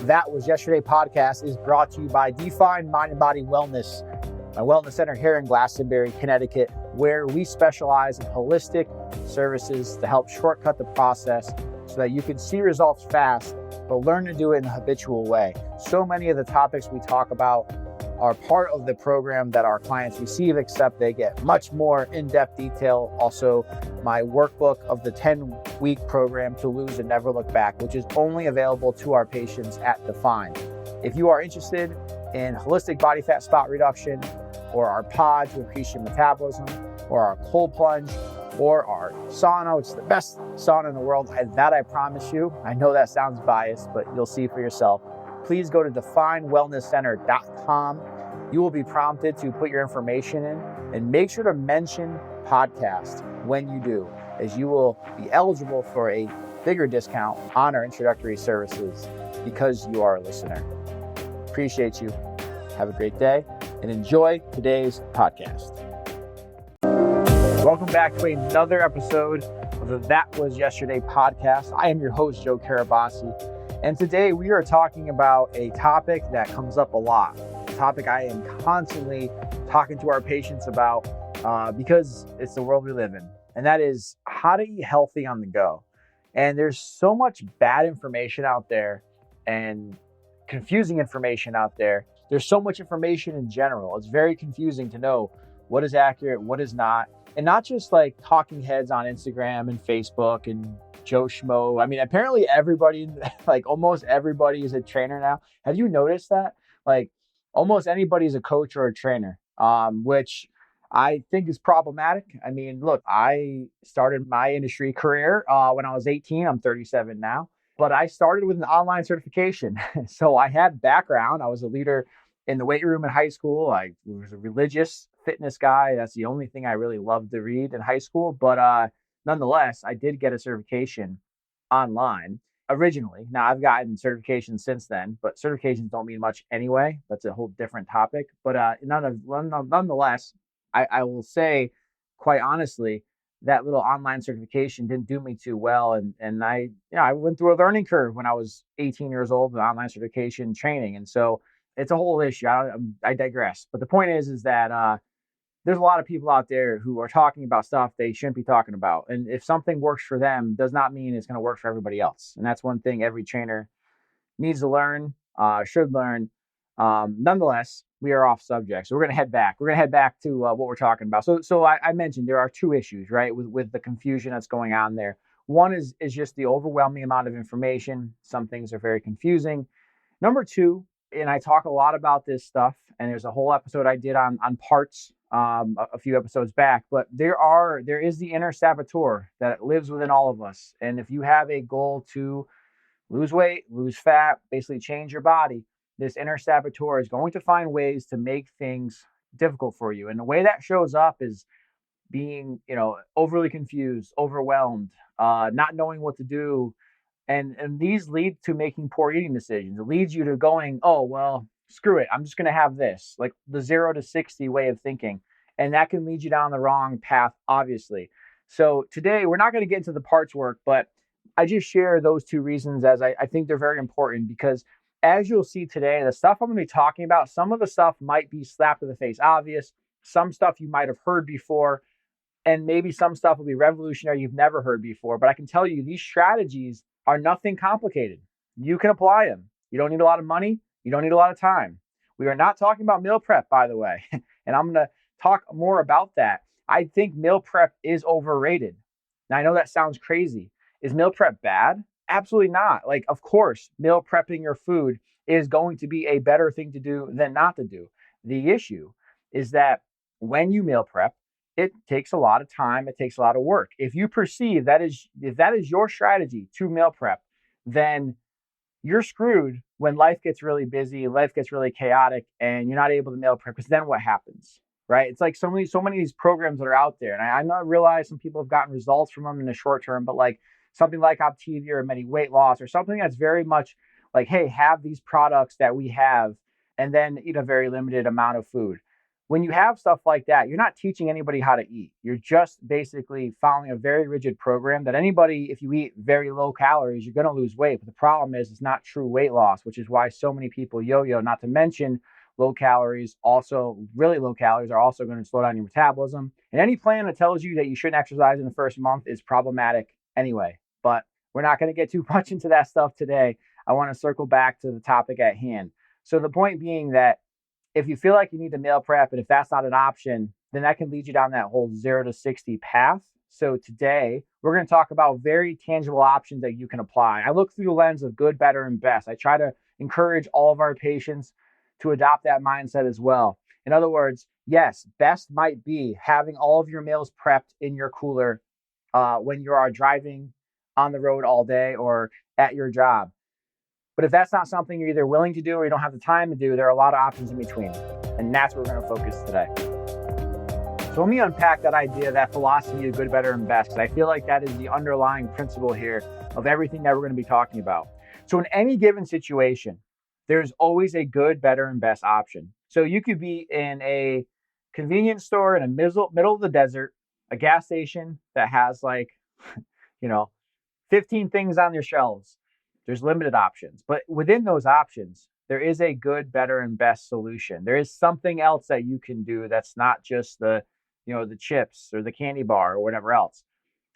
That Was Yesterday podcast is brought to you by Define Mind and Body Wellness, my wellness center here in Glastonbury, Connecticut, where we specialize in holistic services to help shortcut the process so that you can see results fast, but learn to do it in a habitual way. So many of the topics we talk about are part of the program that our clients receive, except they get much more in-depth detail. Also, my workbook of the 10-week program to lose and never look back, which is only available to our patients at Define. If you are interested in holistic body fat spot reduction, or our pod to increase your metabolism, or our cold plunge, or our sauna, which is the best sauna in the world, that I promise you. I know that sounds biased, but you'll see for yourself. Please go to definewellnesscenter.com. You will be prompted to put your information in and make sure to mention podcast when you do, as you will be eligible for a bigger discount on our introductory services because you are a listener. Appreciate you. Have a great day and enjoy today's podcast. Welcome back to another episode of the That Was Yesterday podcast. I am your host, Joe Carabase. And today we are talking about a topic that comes up a lot, a topic I am constantly talking to our patients about because it's the world we live in. And that is how to eat healthy on the go. And there's so much bad information out there and confusing information out there. There's so much information in general. It's very confusing to know what is accurate, what is not. And not just like talking heads on Instagram and Facebook and Joe Schmo. I mean, apparently everybody, like almost everybody is a trainer now. Have you noticed that? Like almost anybody is a coach or a trainer, which I think is problematic. I mean, look, I started my industry career when I was 18. I'm 37 now, but I started with an online certification. So I had background. I was a leader in the weight room in high school. I was a religious fitness guy. That's the only thing I really loved to read in high school. But nonetheless, I did get a certification online originally. Now I've gotten certifications since then, but certifications don't mean much anyway. That's a whole different topic. But nonetheless, I will say quite honestly, that little online certification didn't do me too well. And I went through a learning curve when I was 18 years old with online certification training. And so it's a whole issue. I digress. But the point is that there's a lot of people out there who are talking about stuff they shouldn't be talking about. And if something works for them, does not mean it's going to work for everybody else. And that's one thing every trainer needs to learn, should learn. Nonetheless, we are off subject. So we're going to head back. We're going to head back to what we're talking about. So I mentioned there are two issues, right, with the confusion that's going on there. One is just the overwhelming amount of information. Some things are very confusing. Number two, and I talk a lot about this stuff, and there's a whole episode I did on parts a few episodes back, but there is the inner saboteur that lives within all of us. And if you have a goal to lose weight, lose fat, basically change your body, this inner saboteur is going to find ways to make things difficult for you. And the way that shows up is being, overly confused, overwhelmed, not knowing what to do. And these lead to making poor eating decisions. It leads you to going, oh, well, screw it. I'm just going to have this, like the 0 to 60 way of thinking. And that can lead you down the wrong path, obviously. So today we're not going to get into the parts work, but I just share those two reasons as I think they're very important, because as you'll see today, the stuff I'm going to be talking about, some of the stuff might be slapped in the face obvious. Some stuff you might have heard before, and maybe some stuff will be revolutionary you've never heard before. But I can tell you these strategies are nothing complicated. You can apply them. You don't need a lot of money. You don't need a lot of time. We are not talking about meal prep, by the way. And I'm going to talk more about that. I think meal prep is overrated. Now, I know that sounds crazy. Is meal prep bad? Absolutely not. Like, of course, meal prepping your food is going to be a better thing to do than not to do. The issue is that when you meal prep, it takes a lot of time. It takes a lot of work. If you perceive if that is your strategy to meal prep, then you're screwed when life gets really busy, life gets really chaotic, and you're not able to meal prep, because then what happens, right? It's like so many of these programs that are out there. And I realize some people have gotten results from them in the short term, but like something like Optavia or Medi Weight Loss, or something that's very much like, hey, have these products that we have and then eat a very limited amount of food. when you have stuff like that, you're not teaching anybody how to eat. You're just basically following a very rigid program that anybody, if you eat very low calories, you're going to lose weight. But the problem is it's not true weight loss, which is why so many people yo-yo, not to mention low calories, also really low calories are also going to slow down your metabolism. And any plan that tells you that you shouldn't exercise in the first month is problematic anyway. But we're not going to get too much into that stuff today. I want to circle back to the topic at hand. So the point being that if you feel like you need to meal prep, and if that's not an option, then that can lead you down that whole 0 to 60 path. So today, we're going to talk about very tangible options that you can apply. I look through the lens of good, better, and best. I try to encourage all of our patients to adopt that mindset as well. In other words, yes, best might be having all of your meals prepped in your cooler when you are driving on the road all day or at your job. But if that's not something you're either willing to do or you don't have the time to do, there are a lot of options in between. And that's where we're going to focus today. So let me unpack that idea, that philosophy of good, better, and best, because I feel like that is the underlying principle here of everything that we're going to be talking about. So in any given situation, there's always a good, better, and best option. So you could be in a convenience store in the middle of the desert, a gas station that has 15 things on their shelves. There's limited options, but within those options, there is a good, better, and best solution. There is something else that you can do that's not just the chips or the candy bar or whatever else.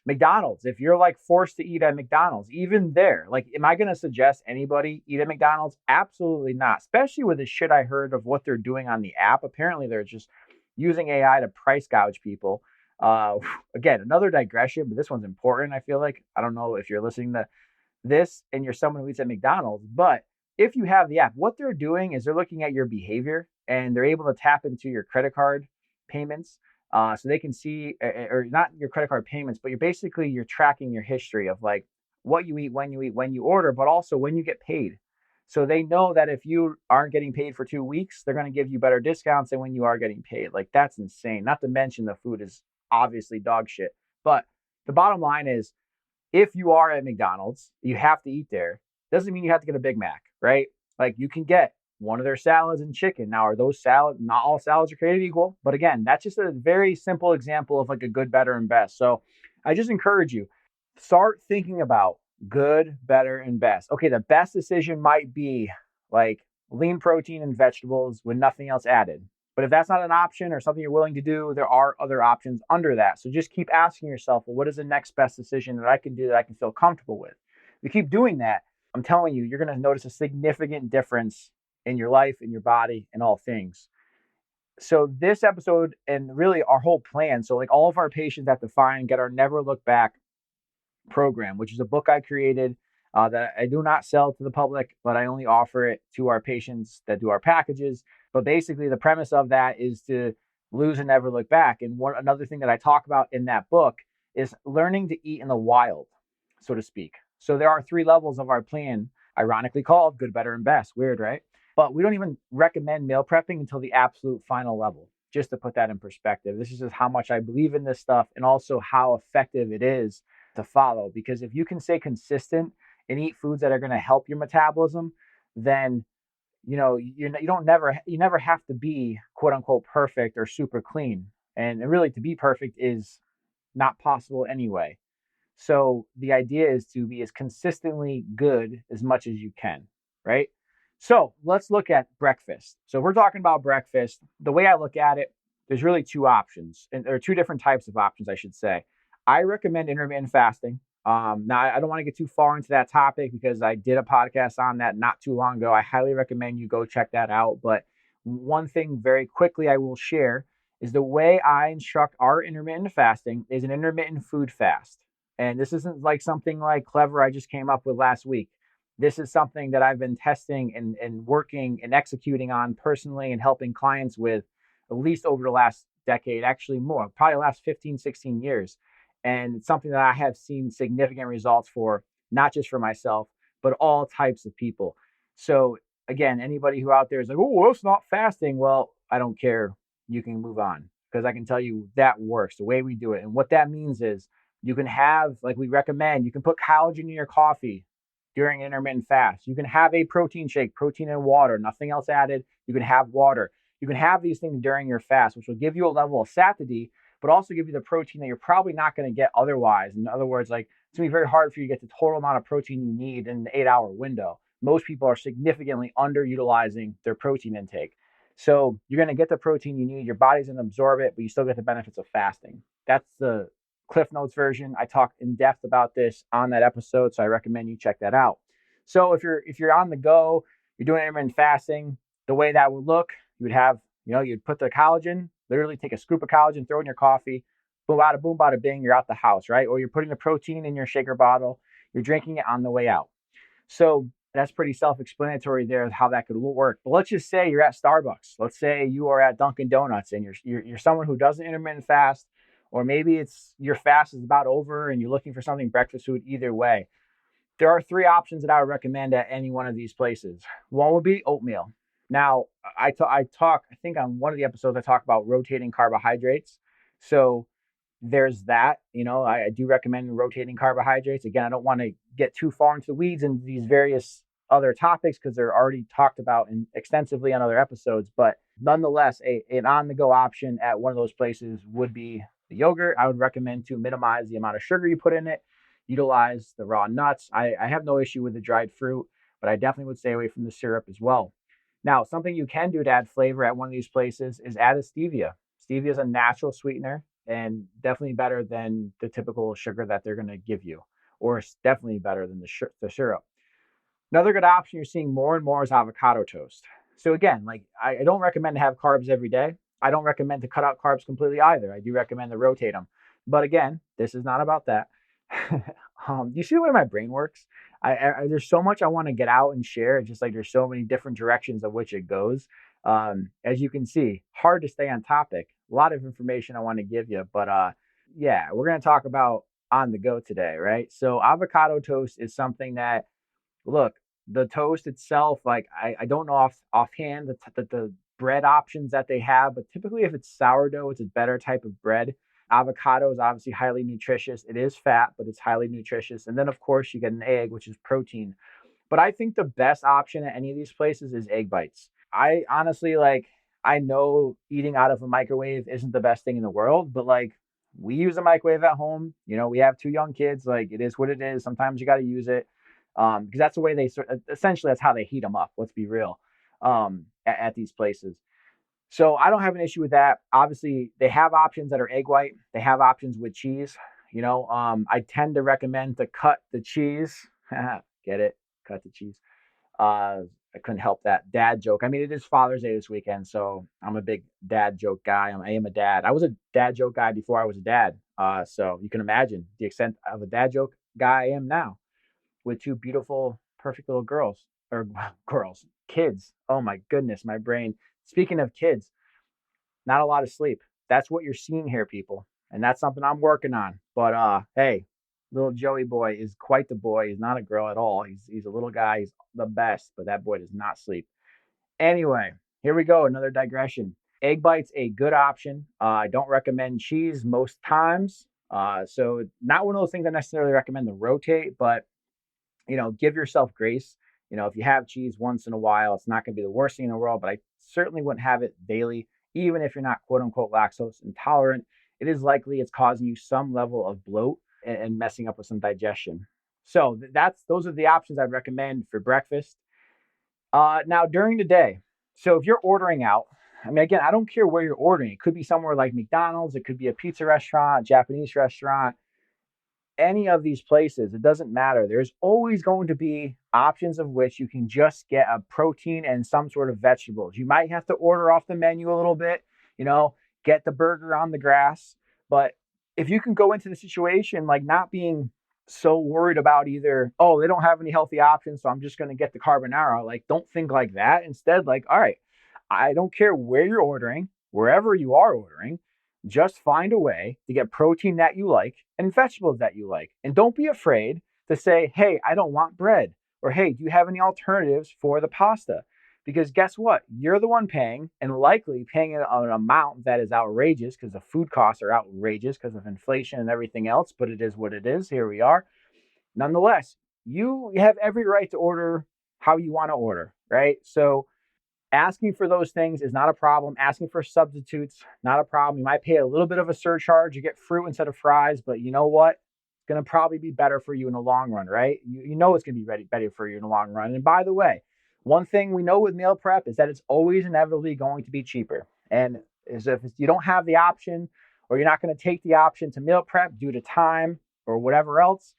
McDonald's, if you're forced to eat at McDonald's, even there, am I going to suggest anybody eat at McDonald's? Absolutely not, especially with the shit I heard of what they're doing on the app. Apparently, they're just using AI to price gouge people. Again, another digression, but this one's important. I feel like, I don't know if you're listening to this and you're someone who eats at McDonald's, but if you have the app, what they're doing is they're looking at your behavior and they're able to tap into your credit card payments. So they can see, or not your credit card payments, but you're tracking your history of what you eat, when you order, but also when you get paid. So they know that if you aren't getting paid for 2 weeks, they're going to give you better discounts than when you are getting paid. That's insane. Not to mention the food is obviously dog shit. But the bottom line is, if you are at McDonald's, you have to eat there. Doesn't mean you have to get a Big Mac, right? You can get one of their salads and chicken. Now, are those salads, not all salads are created equal, but again, that's just a very simple example of a good, better, and best. So I just encourage you, start thinking about good, better, and best. Okay, the best decision might be lean protein and vegetables with nothing else added. But if that's not an option or something you're willing to do, there are other options under that. So just keep asking yourself, well, what is the next best decision that I can do that I can feel comfortable with? If you keep doing that, I'm telling you, you're going to notice a significant difference in your life, in your body, in all things. So this episode and really our whole plan, so all of our patients at Define get our Never Look Back program, which is a book I created that I do not sell to the public, but I only offer it to our patients that do our packages. But basically, the premise of that is to lose and never look back. And another thing that I talk about in that book is learning to eat in the wild, so to speak. So there are 3 levels of our plan, ironically called good, better, and best. Weird, right? But we don't even recommend meal prepping until the absolute final level, just to put that in perspective. This is just how much I believe in this stuff and also how effective it is to follow. Because if you can stay consistent and eat foods that are going to help your metabolism, then you never have to be quote unquote perfect or super clean. And really, to be perfect is not possible anyway. So the idea is to be as consistently good as much as you can, right? So let's look at breakfast. So if we're talking about breakfast, the way I look at it, there's really 2 options, and there are 2 different types of options, I should say. I recommend intermittent fasting. Now, I don't want to get too far into that topic because I did a podcast on that not too long ago. I highly recommend you go check that out. But one thing very quickly I will share is the way I instruct our intermittent fasting is an intermittent food fast. And this isn't something clever I just came up with last week. This is something that I've been testing and working and executing on personally and helping clients with at least over the last decade, actually more, probably the last 15, 16 years. And it's something that I have seen significant results for, not just for myself, but all types of people. So again, anybody who out there is oh, it's not fasting. Well, I don't care. You can move on because I can tell you that works the way we do it. And what that means is you can have, we recommend, you can put collagen in your coffee during an intermittent fast. You can have a protein shake, protein and water, nothing else added. You can have water. You can have these things during your fast, which will give you a level of satiety, but also give you the protein that you're probably not going to get otherwise. In other words, like it's going to be very hard for you to get the total amount of protein you need in the 8 hour window. Most people are significantly underutilizing their protein intake. So you're going to get the protein you need. Your body's going to absorb it, but you still get the benefits of fasting. That's the Cliff Notes version. I talked in depth about this on that episode, so I recommend you check that out. So if you're on the go, you're doing intermittent fasting, the way that would look, you would have, you'd put the collagen, literally take a scoop of collagen, throw it in your coffee, boom, bada bing, you're out the house, right? Or you're putting the protein in your shaker bottle, you're drinking it on the way out. So that's pretty self-explanatory there how that could work. But let's just say you're at Starbucks. Let's say you are at Dunkin' Donuts and you're someone who doesn't intermittent fast, or maybe it's your fast is about over and you're looking for something breakfast food. Either way, there are 3 options that I would recommend at any one of these places. One would be oatmeal. Now, I think on one of the episodes, I talk about rotating carbohydrates. So there's that. I do recommend rotating carbohydrates. Again, I don't want to get too far into the weeds and these various other topics because they're already talked about extensively on other episodes. But nonetheless, an on-the-go option at one of those places would be the yogurt. I would recommend to minimize the amount of sugar you put in it. Utilize the raw nuts. I have no issue with the dried fruit, but I definitely would stay away from the syrup as well. Now, something you can do to add flavor at one of these places is add a stevia. Stevia is a natural sweetener and definitely better than the typical sugar that they're going to give you, or it's definitely better than the syrup. Another good option you're seeing more and more is avocado toast. So again, like I don't recommend to have carbs every day. I don't recommend to cut out carbs completely either. I do recommend to rotate them. But again, this is not about that. You see the way my brain works? There's so much I want to get out and share. It's just like there's so many different directions of which it goes. As you can see, hard to stay on topic. A lot of information I want to give you, but yeah, we're going to talk about on the go today, right? So avocado toast is something that, look, the toast itself, like I don't know offhand the bread options that they have, but typically if it's sourdough, it's a better type of bread. Avocado is obviously highly nutritious. It is fat, but it's highly nutritious. And then, of course, you get an egg, which is protein. But I think the best option at any of these places is egg bites. I honestly, I know eating out of a microwave isn't the best thing in the world, but we use a microwave at home. We have 2 young kids. It is what it is. Sometimes you got to use it because that's the way essentially that's how they heat them up. Let's be real at these places. So I don't have an issue with that. Obviously, they have options that are egg white. They have options with cheese. I tend to recommend to cut the cheese. Get it? Cut the cheese. I couldn't help that dad joke. I mean, it is Father's Day this weekend, so I'm a big dad joke guy. I am a dad. I was a dad joke guy before I was a dad. So you can imagine the extent of a dad joke guy I am now with 2 beautiful, perfect little kids. Oh my goodness, my brain. Speaking of kids, not a lot of sleep. That's what you're seeing here, people. And that's something I'm working on. But hey, little Joey boy is quite the boy. He's not a girl at all. He's a little guy. He's the best, but that boy does not sleep. Anyway, here we go. Another digression. Egg bites, a good option. I don't recommend cheese most times. So not one of those things I necessarily recommend to rotate, but give yourself grace. If you have cheese once in a while, it's not going to be the worst thing in the world, but I certainly wouldn't have it daily, even if you're not quote unquote lactose intolerant. It is likely it's causing you some level of bloat and messing up with some digestion. So those are the options I'd recommend for breakfast. Now during the day, so if you're ordering out, I mean, again, I don't care where you're ordering. It could be somewhere like McDonald's. It could be a pizza restaurant, Japanese restaurant. Any of these places, it doesn't matter. There's always going to be options of which you can just get a protein and some sort of vegetables. You might have to order off the menu a little bit, get the burger on the grass. But if you can go into the situation not being so worried about either, oh, they don't have any healthy options, so I'm just going to get the carbonara. Don't think like that. Instead, all right, I don't care where you're ordering, wherever you are ordering. Just find a way to get protein that you like and vegetables that you like. And don't be afraid to say, hey, I don't want bread. Or, hey, do you have any alternatives for the pasta? Because guess what? You're the one paying, and likely paying an amount that is outrageous because the food costs are outrageous because of inflation and everything else. But it is what it is. Here we are. Nonetheless, you have every right to order how you want to order, right? So Asking for those things is not a problem. Asking for substitutes, not a problem. You might pay a little bit of a surcharge. You get fruit instead of fries, but you know what? It's going to probably be better for you in the long run, right? You know it's going to be better for you in the long run. And by the way, one thing we know with meal prep is that it's always inevitably going to be cheaper. And as if you don't have the option or you're not going to take the option to meal prep due to time or whatever else,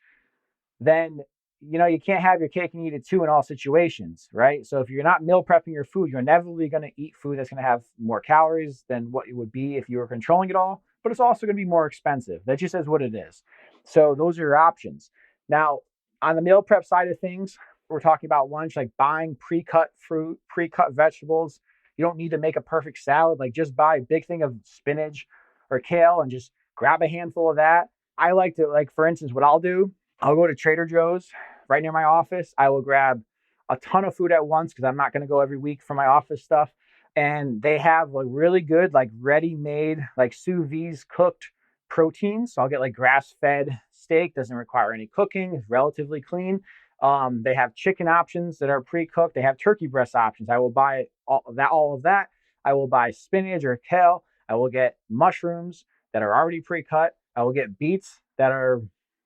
then you can't have your cake and eat it too in all situations, right? So if you're not meal prepping your food, you're inevitably going to eat food that's going to have more calories than what it would be if you were controlling it all, but it's also going to be more expensive. That just is what it is. So those are your options. Now, on the meal prep side of things, we're talking about lunch, like buying pre-cut fruit, pre-cut vegetables. You don't need to make a perfect salad. Like just buy a big thing of spinach or kale and just grab a handful of that. I like to, like, for instance, what I'll do, I'll go to Trader Joe's right near my office. I will grab a ton of food at once because I'm not going to go every week for my office stuff. And they have like really good, like ready-made, like sous vide cooked proteins. So I'll get like grass-fed steak, doesn't require any cooking, it's relatively clean. They have chicken options that are pre-cooked. They have turkey breast options. I will buy all of that. I will buy spinach or kale. I will get mushrooms that are already pre-cut. I will get beets that are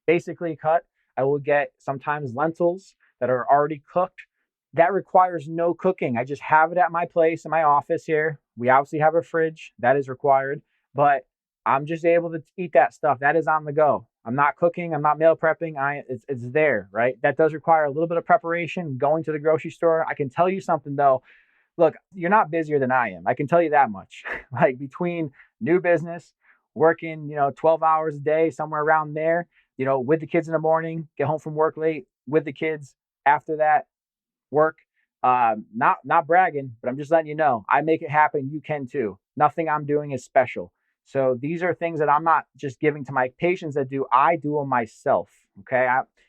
basically cut. I will get sometimes lentils that are already cooked. That requires no cooking. I just have it at my place in my office here. We obviously have a fridge that is required, but I'm just able to eat that stuff. That is on the go. I'm not cooking. I'm not meal prepping. It's there, right? That does require a little bit of preparation, going to the grocery store. I can tell you something though. Look, you're not busier than I am. I can tell you that much. Like between new business, working, 12 hours a day, somewhere around there, with the kids in the morning, get home from work late with the kids. After that, work. Not bragging, but I'm just letting you know, I make it happen. You can too. Nothing I'm doing is special. So these are things that I'm not just giving to my patients that do. I do them myself. Okay.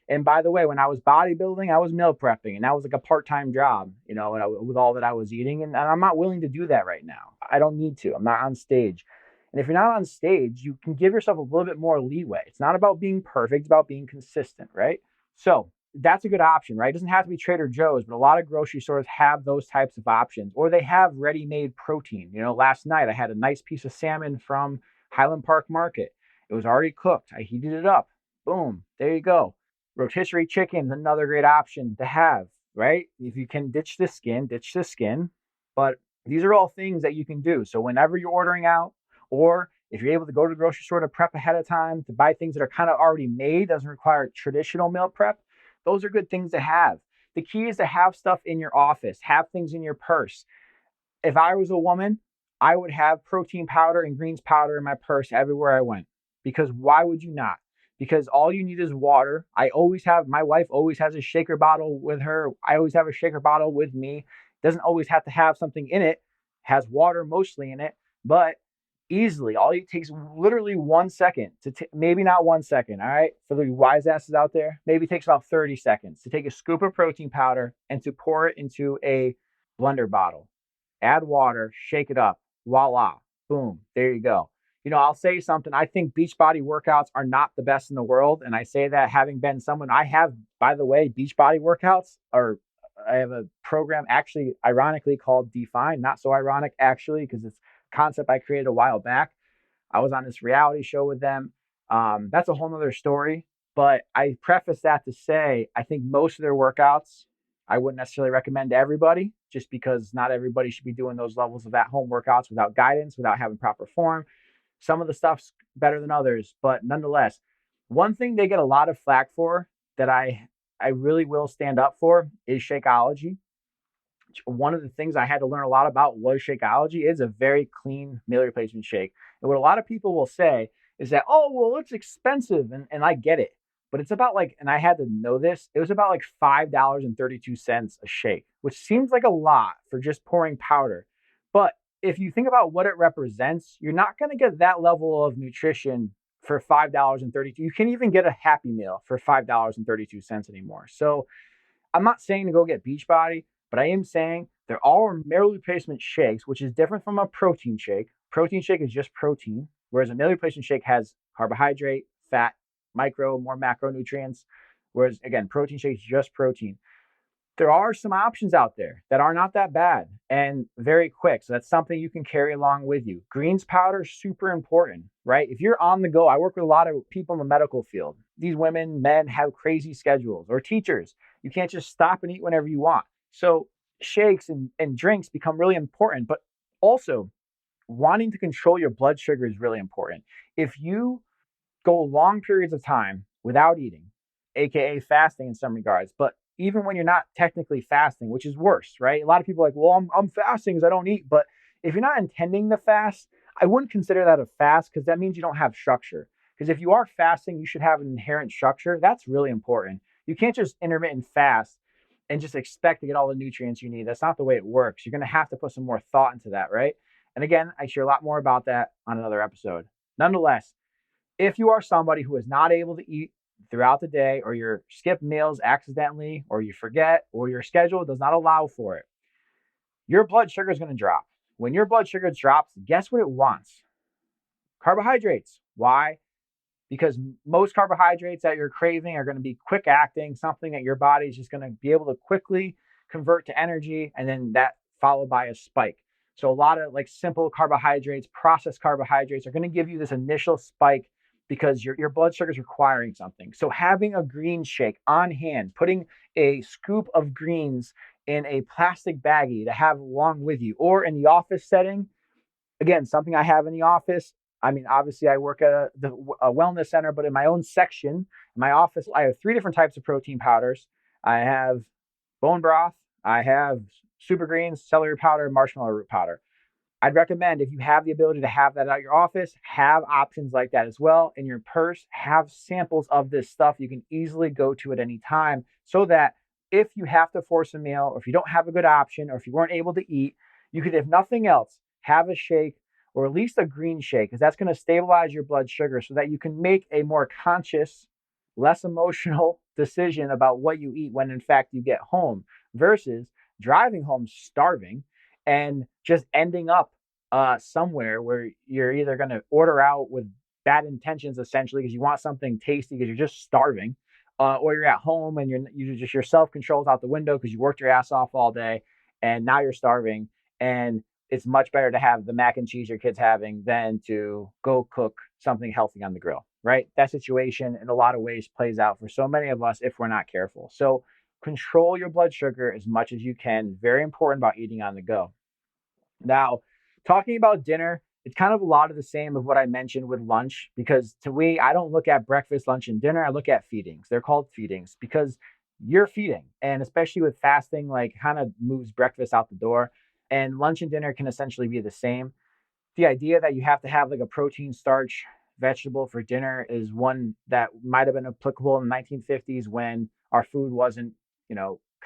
And by the way, when I was bodybuilding, I was meal prepping, and that was like a part-time job, with all that I was eating. And I'm not willing to do that right now. I don't need to. I'm not on stage. And if you're not on stage, you can give yourself a little bit more leeway. It's not about being perfect, it's about being consistent, right? So that's a good option, right? It doesn't have to be Trader Joe's, but a lot of grocery stores have those types of options, or they have ready-made protein. Last night I had a nice piece of salmon from Highland Park Market. It was already cooked. I heated it up. Boom, there you go. Rotisserie chicken is another great option to have, right? If you can ditch the skin, ditch the skin. But these are all things that you can do. So whenever you're ordering out, or if you're able to go to the grocery store to prep ahead of time, to buy things that are kind of already made, doesn't require traditional meal prep, those are good things to have. The key is to have stuff in your office, have things in your purse. If I was a woman, I would have protein powder and greens powder in my purse everywhere I went. Because why would you not? Because all you need is water. My wife always has a shaker bottle with her. I always have a shaker bottle with me. Doesn't always have to have something in it. Has water mostly in it, but easily, all it takes literally 1 second maybe not 1 second. All right. For the wise asses out there, maybe it takes about 30 seconds to take a scoop of protein powder and to pour it into a blender bottle, add water, shake it up. Voila. Boom. There you go. I'll say something. I think Beachbody workouts are not the best in the world. And I say that having been someone, I have, by the way, Beachbody workouts I have a program actually ironically called Define. Not so ironic actually, because it's concept I created a while back. I was on this reality show with them. That's a whole nother story, but I preface that to say, I think most of their workouts, I wouldn't necessarily recommend to everybody, just because not everybody should be doing those levels of at-home workouts without guidance, without having proper form. Some of the stuff's better than others, but nonetheless, one thing they get a lot of flack for that I really will stand up for is Shakeology. One of the things I had to learn a lot about was Shakeology. It's a very clean meal replacement shake. And what a lot of people will say is that, oh, well, it's expensive. And I get it. But it's about and I had to know this, it was about $5.32 a shake, which seems like a lot for just pouring powder. But if you think about what it represents, you're not going to get that level of nutrition for $5.32. You can't even get a Happy Meal for $5.32 anymore. So I'm not saying to go get Beachbody, but I am saying there are meal replacement shakes, which is different from a protein shake. Protein shake is just protein, whereas a meal replacement shake has carbohydrate, fat, more macronutrients. Whereas again, protein shake is just protein. There are some options out there that are not that bad and very quick. So that's something you can carry along with you. Greens powder, super important, right? If you're on the go, I work with a lot of people in the medical field. These women, men have crazy schedules, or teachers. You can't just stop and eat whenever you want. So shakes and drinks become really important, but also wanting to control your blood sugar is really important. If you go long periods of time without eating, aka fasting in some regards. But even when you're not technically fasting, which is worse, right? A lot of people are like, well, I'm fasting because I don't eat. But if you're not intending to fast, I wouldn't consider that a fast because that means you don't have structure. Because if you are fasting, you should have an inherent structure. That's really important. You can't just intermittent fast and just expect to get all the nutrients you need. That's not the way it works. You're going to have to put some more thought into that, right? And again, I share a lot more about that on another episode. Nonetheless, if you are somebody who is not able to eat throughout the day, or you skip meals accidentally, or you forget, or your schedule does not allow for it, your blood sugar is going to drop. When your blood sugar drops, guess what it wants? Carbohydrates. Why? Because most carbohydrates that you're craving are going to be quick acting, something that your body is just going to be able to quickly convert to energy, and then that followed by a spike. So a lot of like simple carbohydrates, processed carbohydrates are going to give you this initial spike because your blood sugar is requiring something. So having a green shake on hand, putting a scoop of greens in a plastic baggie to have along with you, or in the office setting, again, something I have in the office. I mean, obviously, I work at a wellness center, but in my own section, in my office, I have 3 different types of protein powders. I have bone broth, I have super greens, celery powder, marshmallow root powder. I'd recommend, if you have the ability to have that at your office, have options like that as well. In your purse, have samples of this stuff you can easily go to at any time, so that if you have to force a meal, or if you don't have a good option, or if you weren't able to eat, you could, if nothing else, have a shake, or at least a green shake, because that's going to stabilize your blood sugar so that you can make a more conscious, less emotional decision about what you eat when in fact you get home, versus driving home starving and just ending up somewhere where you're either going to order out with bad intentions, essentially, because you want something tasty because you're just starving, or you're at home and your self control's out the window because you worked your ass off all day and now you're starving. And it's much better to have the mac and cheese your kid's having than to go cook something healthy on the grill, right? That situation in a lot of ways plays out for so many of us if we're not careful. So control your blood sugar as much as you can. Very important about eating on the go. Now, talking about dinner, it's kind of a lot of the same of what I mentioned with lunch, because to me, I don't look at breakfast, lunch, and dinner. I look at feedings. They're called feedings because you're feeding. And especially with fasting, like, kind of moves breakfast out the door. And lunch and dinner can essentially be the same. The idea that you have to have like a protein, starch, vegetable for dinner is one that might have been applicable in the 1950s when our food wasn't,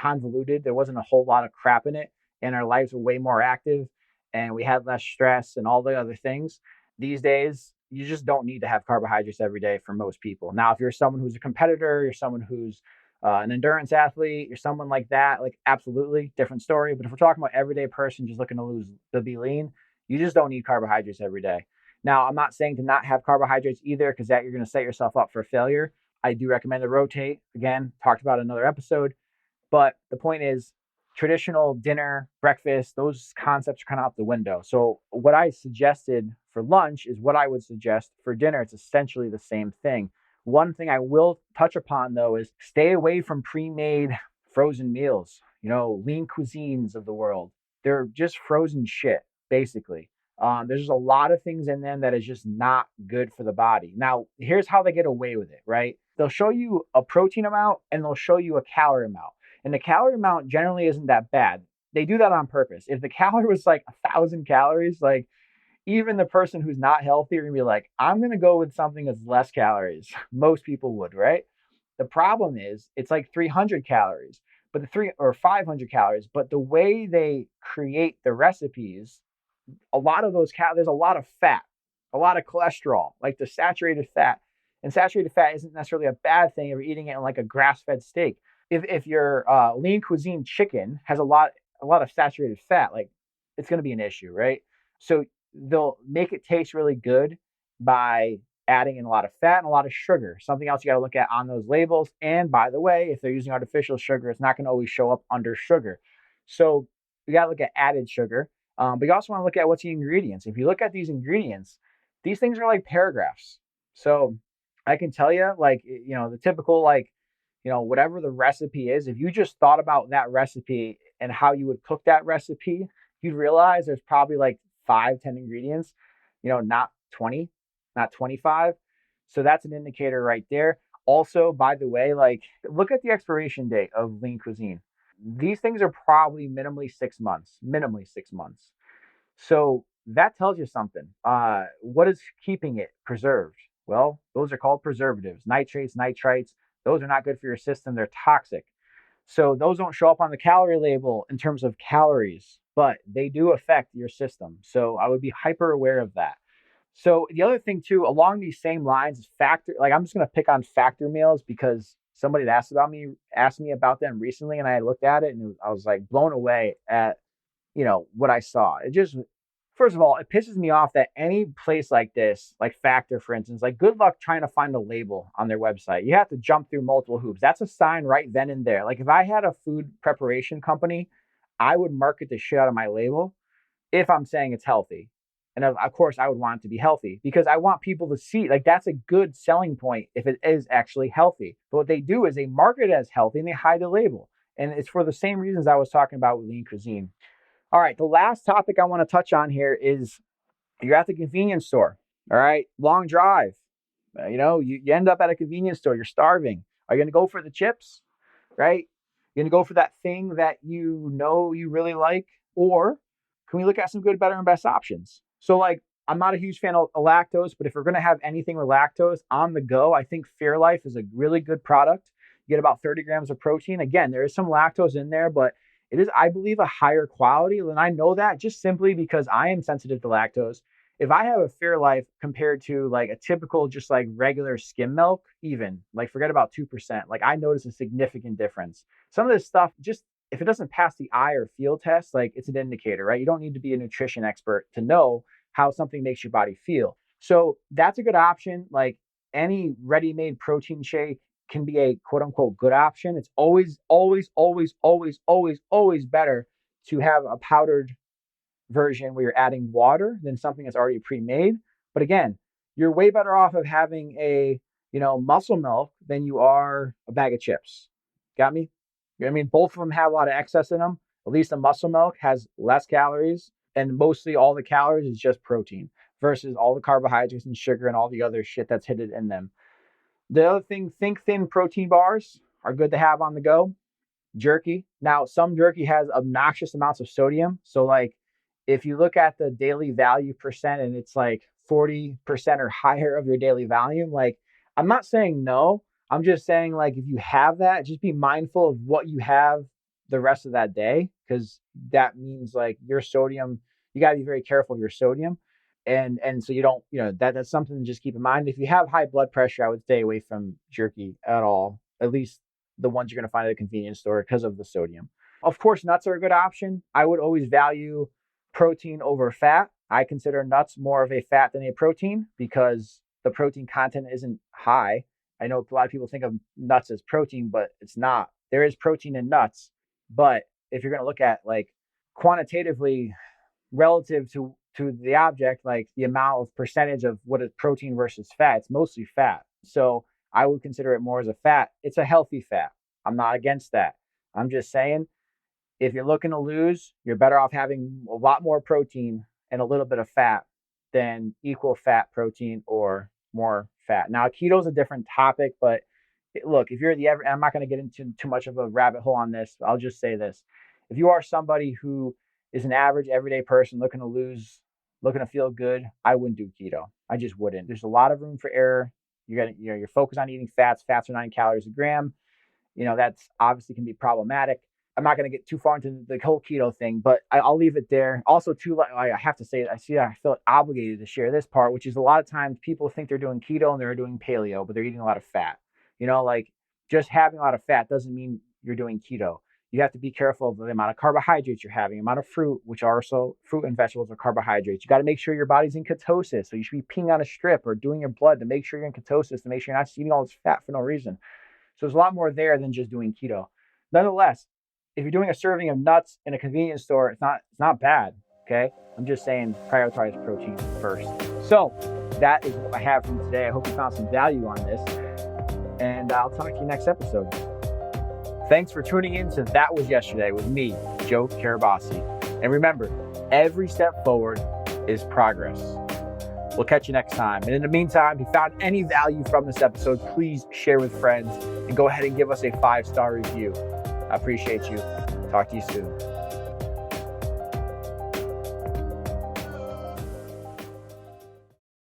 convoluted. There wasn't a whole lot of crap in it, and our lives were way more active, and we had less stress and all the other things. These days, you just don't need to have carbohydrates every day for most people. Now, if you're someone who's a competitor, you're someone who's an endurance athlete, you're someone like that, like, absolutely different story. But if we're talking about everyday person just looking to be lean, you just don't need carbohydrates every day. Now, I'm not saying to not have carbohydrates either, because that you're going to set yourself up for failure. I do recommend to rotate. Again, talked about another episode. But the point is, traditional dinner, breakfast, those concepts are kind of out the window. So what I suggested for lunch is what I would suggest for dinner. It's essentially the same thing. One thing I will touch upon, though, is stay away from pre-made frozen meals, lean cuisines of the world. They're just frozen shit, basically. There's just a lot of things in them that is just not good for the body. Now, here's how they get away with it, right? They'll show you a protein amount and they'll show you a calorie amount. And the calorie amount generally isn't that bad. They do that on purpose. If the calorie was like 1,000 calories, like, even the person who's not healthy are gonna be like, I'm gonna go with something that's less calories. Most people would, right? The problem is it's like 300 calories, but 500 calories. But the way they create the recipes, a lot of those there's a lot of fat, a lot of cholesterol, like the saturated fat. And saturated fat isn't necessarily a bad thing if you're eating it in like a grass-fed steak. If your lean cuisine chicken has a lot of saturated fat, like, it's going to be an issue, right? So they'll make it taste really good by adding in a lot of fat and a lot of sugar. Something else you got to look at on those labels. And by the way, if they're using artificial sugar, it's not going to always show up under sugar. So you got to look at added sugar. But you also want to look at what's the ingredients. If you look at these ingredients, these things are like paragraphs. So I can tell you, like, the typical, like, whatever the recipe is, if you just thought about that recipe and how you would cook that recipe, you'd realize there's probably like 5, 10 ingredients, not 20, not 25. So that's an indicator right there. Also, by the way, like, look at the expiration date of lean cuisine. These things are probably minimally 6 months. So that tells you something. What is keeping it preserved? Well, those are called preservatives, nitrates, nitrites. Those are not good for your system. They're toxic. So those don't show up on the calorie label in terms of calories, but they do affect your system. So I would be hyper aware of that. So the other thing too, along these same lines, is factor. Like, I'm just gonna pick on factor meals because somebody had asked me about them recently, and I looked at it and I was like blown away at what I saw. It just, first of all, it pisses me off that any place like this, like Factor, for instance, like, good luck trying to find a label on their website. You have to jump through multiple hoops. That's a sign right then and there. Like, if I had a food preparation company, I would market the shit out of my label if I'm saying it's healthy. And of course, I would want it to be healthy because I want people to see, like, that's a good selling point if it is actually healthy. But what they do is they market it as healthy and they hide the label. And it's for the same reasons I was talking about with lean cuisine. All right, the last topic I want to touch on here is you're at the convenience store. All right, long drive. You end up at a convenience store, you're starving. Are you going to go for the chips? Right? You're going to go for that thing that you really like? Or can we look at some good, better, and best options? So, like, I'm not a huge fan of lactose, but if we're going to have anything with lactose on the go, I think Fairlife is a really good product. You get about 30 grams of protein. Again, there is some lactose in there, but it is, I believe, a higher quality. And I know that just simply because I am sensitive to lactose. If I have a Fairlife compared to like a typical, just like regular skim milk, even like forget about 2%, like I notice a significant difference. Some of this stuff, just if it doesn't pass the eye or feel test, like, it's an indicator, right? You don't need to be a nutrition expert to know how something makes your body feel. So that's a good option. Like, any ready-made protein shake can be a quote unquote good option. It's always, always, always, always, always, always better to have a powdered version where you're adding water than something that's already pre-made. But again, you're way better off of having a, muscle milk than you are a bag of chips. Got me? I mean, both of them have a lot of excess in them. At least the muscle milk has less calories, and mostly all the calories is just protein versus all the carbohydrates and sugar and all the other shit that's hidden in them. The other thing, think thin protein bars are good to have on the go. Jerky. Now, some jerky has obnoxious amounts of sodium. So, like, if you look at the daily value percent and it's like 40% or higher of your daily volume, like, I'm not saying no. I'm just saying, like, if you have that, just be mindful of what you have the rest of that day, because that means, like, your sodium, you got to be very careful of your sodium. And so you don't, that's something to just keep in mind. If you have high blood pressure, I would stay away from jerky at all, at least the ones you're going to find at a convenience store, because of the sodium. Of course, nuts are a good option. I would always value protein over fat. I consider nuts more of a fat than a protein because the protein content isn't high. I know a lot of people think of nuts as protein, but it's not. There is protein in nuts, but if you're going to look at, like, quantitatively relative to the object, like the amount of percentage of what is protein versus fat, it's mostly fat. So I would consider it more as a fat. It's a healthy fat. I'm not against that. I'm just saying, if you're looking to lose, you're better off having a lot more protein and a little bit of fat than equal fat protein or more fat. Now, keto is a different topic, but look, if you're I'm not going to get into too much of a rabbit hole on this. I'll just say this. If you are somebody who is an average everyday person looking to lose, looking to feel good, I wouldn't do keto. I just wouldn't. There's a lot of room for error. You're focused on eating fats. Fats are 9 calories a gram. That's obviously can be problematic. I'm not going to get too far into the whole keto thing, but I'll leave it there. Also, too, I have to say, I feel obligated to share this part, which is a lot of times people think they're doing keto and they're doing paleo, but they're eating a lot of fat. Like, just having a lot of fat doesn't mean you're doing keto. you have to be careful of the amount of carbohydrates you're having, amount of fruit, which are also fruit and vegetables are carbohydrates. You got to make sure your body's in ketosis. So you should be peeing on a strip or doing your blood to make sure you're in ketosis, to make sure you're not eating all this fat for no reason. So there's a lot more there than just doing keto. Nonetheless, if you're doing a serving of nuts in a convenience store, it's not bad. Okay. I'm just saying prioritize protein first. So that is what I have from today. I hope you found some value on this, and I'll talk to you next episode. Thanks for tuning in to That Was Yesterday with me, Joe Carabase. And remember, every step forward is progress. We'll catch you next time. And in the meantime, if you found any value from this episode, please share with friends and go ahead and give us a 5-star review. I appreciate you. Talk to you soon.